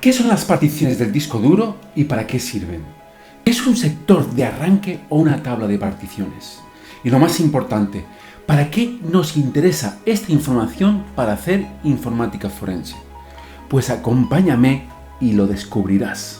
¿Qué son las particiones del disco duro y para qué sirven? ¿Qué es un sector de arranque o una tabla de particiones? Y lo más importante, ¿para qué nos interesa esta información para hacer informática forense? Pues acompáñame y lo descubrirás.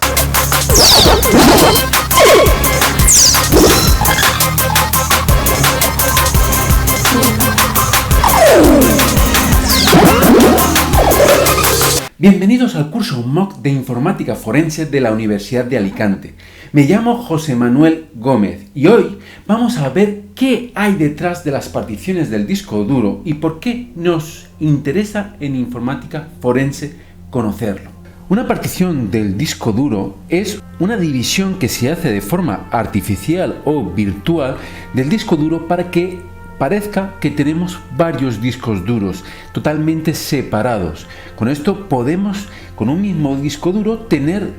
Bienvenidos al curso MOOC de Informática Forense de la Universidad de Alicante. Me llamo José Manuel Gómez y hoy vamos a ver qué hay detrás de las particiones del disco duro y por qué nos interesa en informática forense conocerlo. Una partición del disco duro es una división que se hace de forma artificial o virtual del disco duro para que parezca que tenemos varios discos duros totalmente separados. Con esto podemos, con un mismo disco duro, tener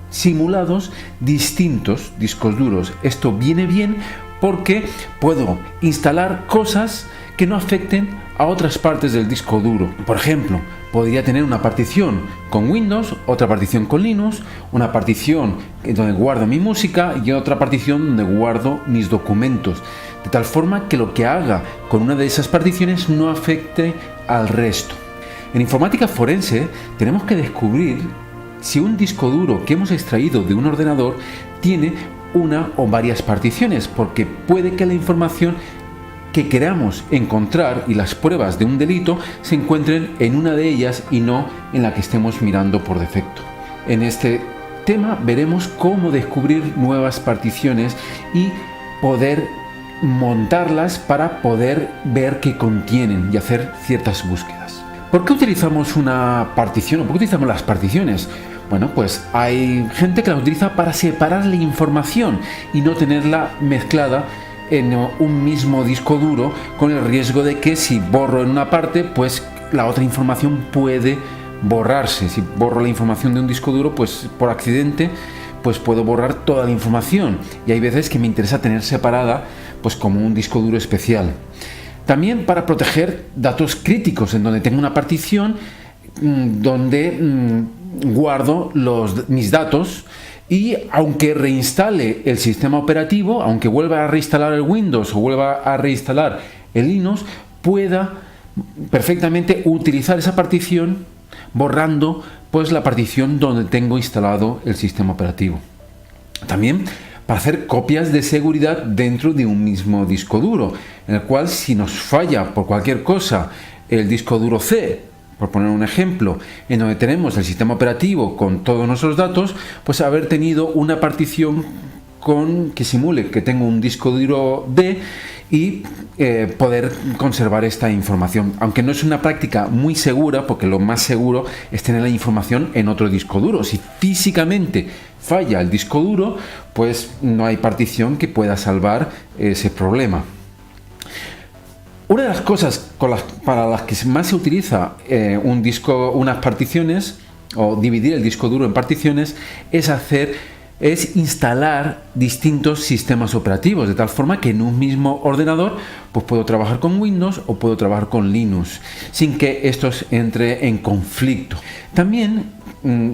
simulados distintos discos duros. Esto viene bien porque puedo instalar cosas que no afecten a otras partes del disco duro. Por ejemplo, podría tener una partición con Windows, otra partición con Linux, una partición donde guardo mi música y otra partición donde guardo mis documentos, de tal forma que lo que haga con una de esas particiones no afecte al resto. En informática forense tenemos que descubrir si un disco duro que hemos extraído de un ordenador tiene una o varias particiones, porque puede que la información que queramos encontrar y las pruebas de un delito se encuentren en una de ellas y no en la que estemos mirando por defecto. En este tema veremos cómo descubrir nuevas particiones y poder montarlas para poder ver qué contienen y hacer ciertas búsquedas. ¿Por qué utilizamos una partición o por qué utilizamos las particiones? Bueno, pues hay gente que la utiliza para separar la información y no tenerla mezclada en un mismo disco duro, con el riesgo de que si borro en una parte, pues la otra información puede borrarse. Si borro la información de un disco duro, pues por accidente, pues puedo borrar toda la información. Y hay veces que me interesa tener separada, pues como un disco duro especial. También para proteger datos críticos, en donde tengo una partición donde guardo mis datos. Y aunque reinstale el sistema operativo, aunque vuelva a reinstalar el Windows o vuelva a reinstalar el Linux, pueda perfectamente utilizar esa partición borrando pues la partición donde tengo instalado el sistema operativo. También para hacer copias de seguridad dentro de un mismo disco duro, en el cual si nos falla por cualquier cosa el disco duro C, por poner un ejemplo, en donde tenemos el sistema operativo con todos nuestros datos, pues haber tenido una partición que simule que tengo un disco duro D y poder conservar esta información. Aunque no es una práctica muy segura, porque lo más seguro es tener la información en otro disco duro. Si físicamente falla el disco duro, pues no hay partición que pueda salvar ese problema. Una de las cosas para las que más se utiliza unas particiones o dividir el disco duro en particiones es instalar distintos sistemas operativos, de tal forma que en un mismo ordenador pues puedo trabajar con Windows o puedo trabajar con Linux sin que estos entre en conflicto. También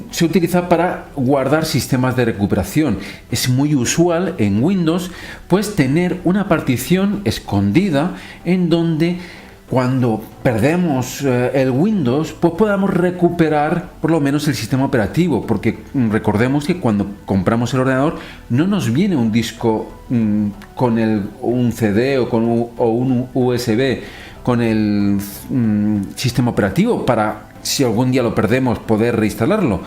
se utiliza para guardar sistemas de recuperación. Es muy usual en Windows pues tener una partición escondida en donde cuando perdemos el Windows pues podamos recuperar por lo menos el sistema operativo, porque recordemos que cuando compramos el ordenador no nos viene un disco con un CD o un USB con el sistema operativo para, si algún día lo perdemos, poder reinstalarlo.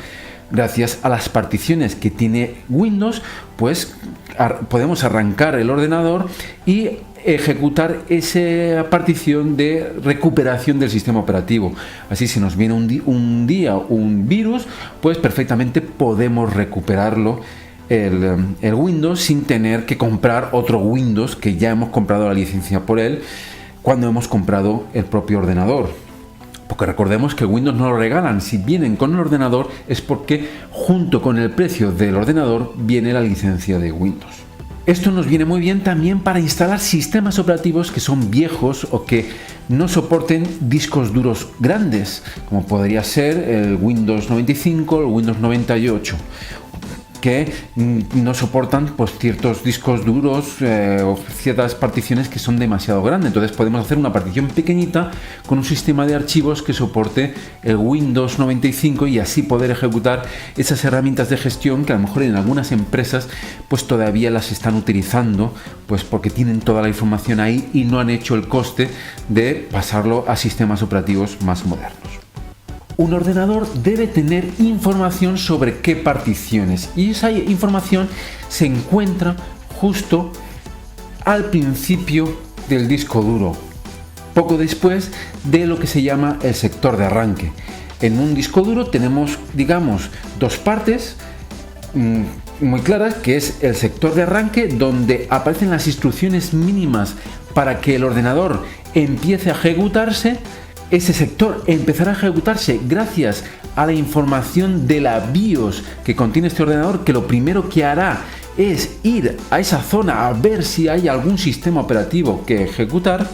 Gracias a las particiones que tiene Windows, pues podemos arrancar el ordenador y ejecutar esa partición de recuperación del sistema operativo. Así, si nos viene un día un virus, pues perfectamente podemos recuperarlo el Windows sin tener que comprar otro Windows, que ya hemos comprado la licencia por él cuando hemos comprado el propio ordenador. Porque recordemos que Windows no lo regalan. Si vienen con el ordenador es porque junto con el precio del ordenador viene la licencia de Windows. Esto nos viene muy bien también para instalar sistemas operativos que son viejos o que no soporten discos duros grandes, como podría ser el Windows 95 o el Windows 98, que no soportan pues ciertos discos duros o ciertas particiones que son demasiado grandes. Entonces podemos hacer una partición pequeñita con un sistema de archivos que soporte el Windows 95 y así poder ejecutar esas herramientas de gestión que a lo mejor en algunas empresas pues todavía las están utilizando, pues porque tienen toda la información ahí y no han hecho el coste de pasarlo a sistemas operativos más modernos. Un ordenador debe tener información sobre qué particiones, y esa información se encuentra justo al principio del disco duro, poco después de lo que se llama el sector de arranque. En un disco duro tenemos, digamos, dos partes muy claras, que es el sector de arranque, donde aparecen las instrucciones mínimas para que el ordenador empiece a ejecutarse. Ese sector empezará a ejecutarse gracias a la información de la BIOS que contiene este ordenador, que lo primero que hará es ir a esa zona a ver si hay algún sistema operativo que ejecutar.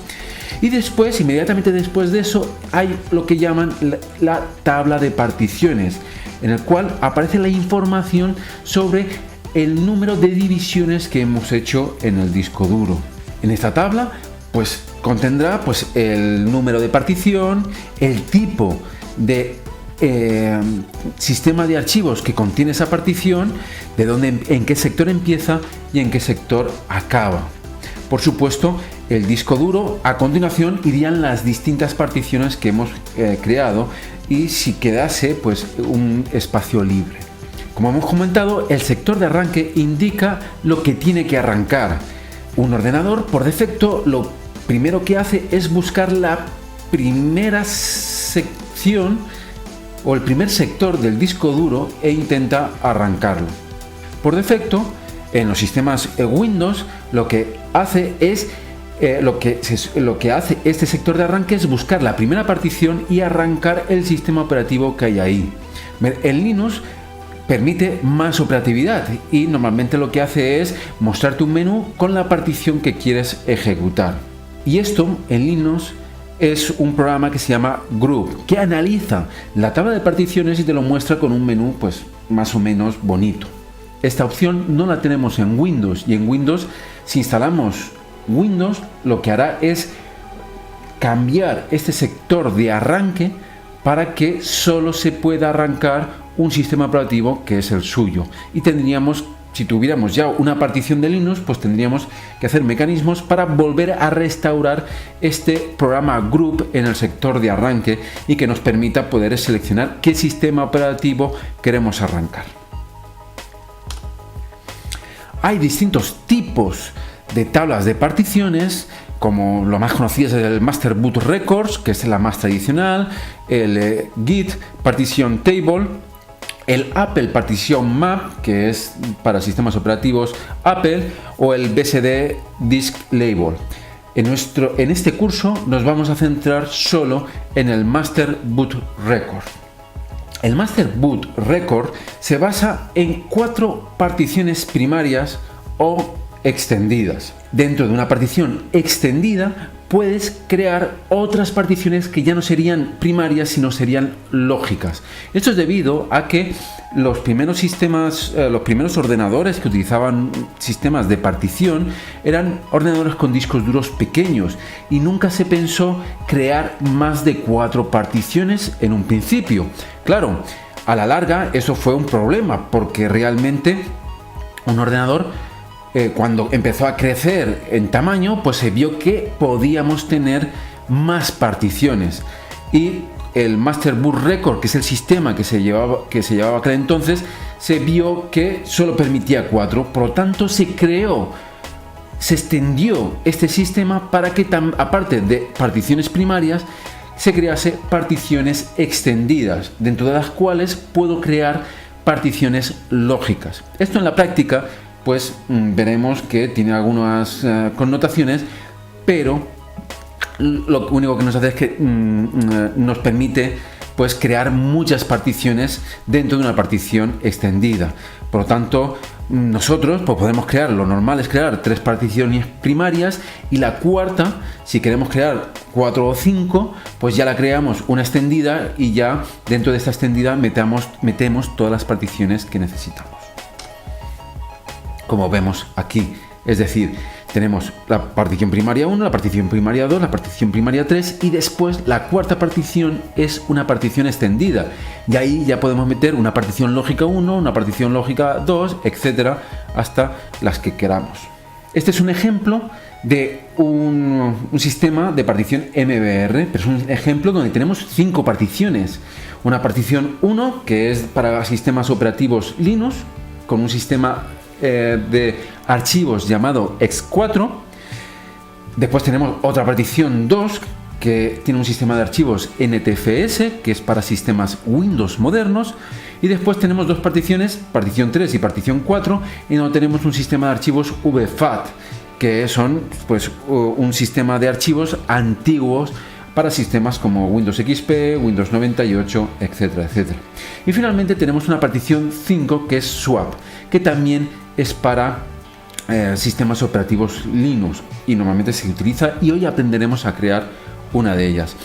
Y después, inmediatamente después de eso, hay lo que llaman la tabla de particiones, en el cual aparece la información sobre el número de divisiones que hemos hecho en el disco duro. En esta tabla pues contendrá pues el número de partición, el tipo de sistema de archivos que contiene esa partición, de dónde, en qué sector empieza y en qué sector acaba. Por supuesto, el disco duro, a continuación irían las distintas particiones que hemos creado y si quedase pues un espacio libre. Como hemos comentado, el sector de arranque indica lo que tiene que arrancar. Un ordenador, por defecto, lo primero que hace es buscar la primera sección o el primer sector del disco duro e intenta arrancarlo. Por defecto, en los sistemas Windows, lo que hace este sector de arranque es buscar la primera partición y arrancar el sistema operativo que hay ahí. En Linux permite más operatividad y normalmente lo que hace es mostrarte un menú con la partición que quieres ejecutar. Y esto en Linux es un programa que se llama Group, que analiza la tabla de particiones y te lo muestra con un menú pues más o menos bonito. Esta opción no la tenemos en Windows, y en Windows, si instalamos Windows, lo que hará es cambiar este sector de arranque para que solo se pueda arrancar un sistema operativo que es el suyo, y tendríamos, si tuviéramos ya una partición de Linux, pues tendríamos que hacer mecanismos para volver a restaurar este programa Group en el sector de arranque y que nos permita poder seleccionar qué sistema operativo queremos arrancar. Hay distintos tipos de tablas de particiones, como lo más conocido es el Master Boot Records, que es la más tradicional, el Git Partition Table, el Apple Partition Map, que es para sistemas operativos Apple, o el BSD Disk Label. En este curso nos vamos a centrar solo en el Master Boot Record. El Master Boot Record se basa en 4 particiones primarias o extendidas. Dentro de una partición extendida puedes crear otras particiones que ya no serían primarias, sino serían lógicas. Esto es debido a que los primeros ordenadores que utilizaban sistemas de partición eran ordenadores con discos duros pequeños y nunca se pensó crear más de 4 particiones en un principio. Claro, a la larga eso fue un problema, porque realmente un ordenador cuando empezó a crecer en tamaño, pues se vio que podíamos tener más particiones, y el Master Boot Record, que es el sistema que se llevaba aquel entonces, se vio que solo permitía 4, por lo tanto se extendió este sistema para que aparte de particiones primarias se crease particiones extendidas, dentro de las cuales puedo crear particiones lógicas. Esto en la práctica pues veremos que tiene algunas connotaciones, pero lo único que nos hace es que nos permite pues crear muchas particiones dentro de una partición extendida. Por lo tanto, Nosotros pues podemos crear, lo normal es crear 3 particiones primarias y la cuarta, si queremos crear 4 o 5, pues ya la creamos una extendida y ya dentro de esta extendida metemos todas las particiones que necesitamos. Como vemos aquí, es decir, tenemos la partición primaria 1, la partición primaria 2, la partición primaria 3 y después la cuarta partición es una partición extendida. Y ahí ya podemos meter una partición lógica 1, una partición lógica 2, etcétera, hasta las que queramos. Este es un ejemplo de un sistema de partición MBR, pero es un ejemplo donde tenemos 5 particiones. Una partición 1 que es para sistemas operativos Linux, con un sistema de archivos llamado X4. Después tenemos otra partición 2 que tiene un sistema de archivos NTFS, que es para sistemas Windows modernos. Y después tenemos 2 particiones, partición 3 y partición 4, en donde tenemos un sistema de archivos VFAT, que son pues un sistema de archivos antiguos para sistemas como Windows XP, Windows 98, etcétera, etcétera. Y finalmente tenemos una partición 5 que es Swap, que también es para sistemas operativos Linux y normalmente se utiliza, y hoy aprenderemos a crear una de ellas.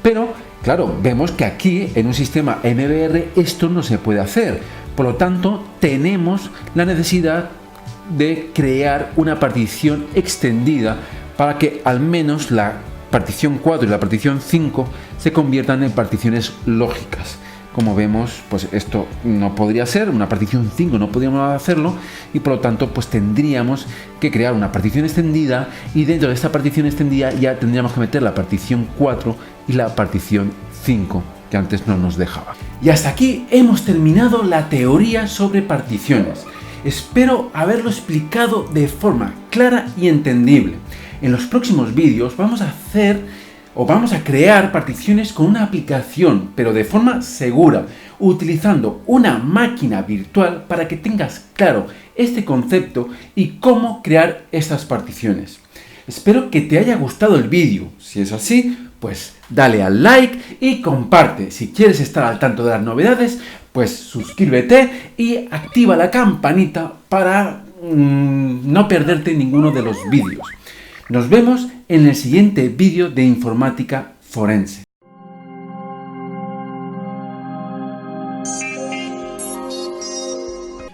Pero claro, vemos que aquí en un sistema MBR esto no se puede hacer, por lo tanto tenemos la necesidad de crear una partición extendida para que al menos la partición 4 y la partición 5 se conviertan en particiones lógicas. Como vemos, pues esto no podría ser, una partición 5 no podríamos hacerlo, y por lo tanto pues tendríamos que crear una partición extendida, y dentro de esta partición extendida ya tendríamos que meter la partición 4 y la partición 5, que antes no nos dejaba. Y hasta aquí hemos terminado la teoría sobre particiones. Espero haberlo explicado de forma clara y entendible. En los próximos vídeos vamos a crear particiones con una aplicación, pero de forma segura, utilizando una máquina virtual para que tengas claro este concepto y cómo crear estas particiones. Espero que te haya gustado el vídeo. Si es así, pues dale al like y comparte. Si quieres estar al tanto de las novedades, pues suscríbete y activa la campanita para no perderte ninguno de los vídeos. Nos vemos en el siguiente vídeo de informática forense.